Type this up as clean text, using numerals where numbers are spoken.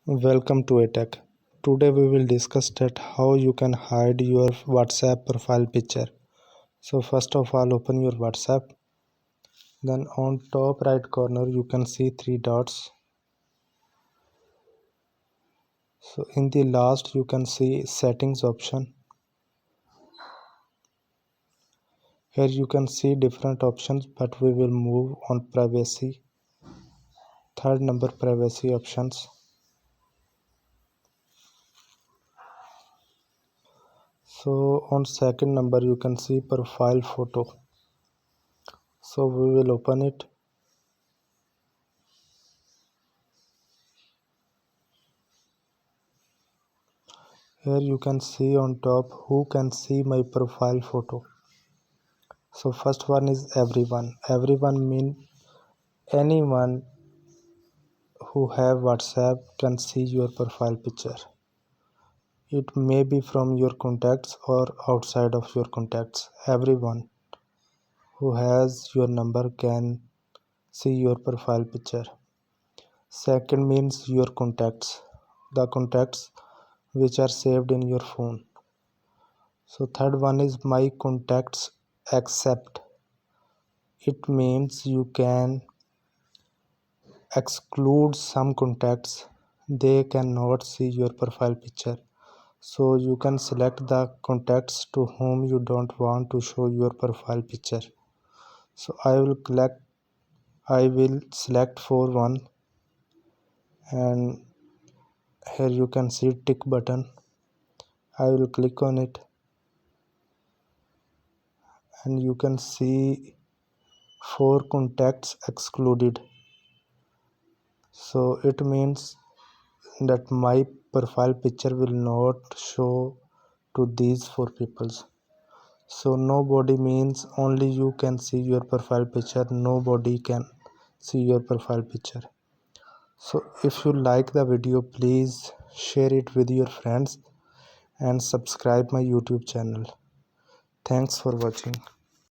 Welcome to ATech. Today we will discuss that how you can hide your WhatsApp profile picture. So first of all, open your WhatsApp. Then on top right corner you can see three dots. So in the last you can see settings option. Here you can see different options, but we will move on privacy. Third number, privacy options. So on second number you can see profile photo. So we will open it. Here you can see on top who can see my profile photo. So first one is everyone. Everyone mean anyone who have WhatsApp can see your profile picture. It may be from your contacts or outside of your contacts. Everyone who has your number can see your profile picture. Second means your contacts. The contacts which are saved in your phone. So third one is my contacts except. It means you can exclude some contacts. They cannot see your profile picture. So you can select the contacts to whom you don't want to show your profile picture. So I will select for one, and here you can see tick button. I will click on it and you can see 4 contacts excluded. So it means that my profile picture will not show to these 4 peoples. So nobody means only you can see your profile picture, nobody can see your profile picture. So if you like the video, please share it with your friends and subscribe my YouTube channel. Thanks for watching.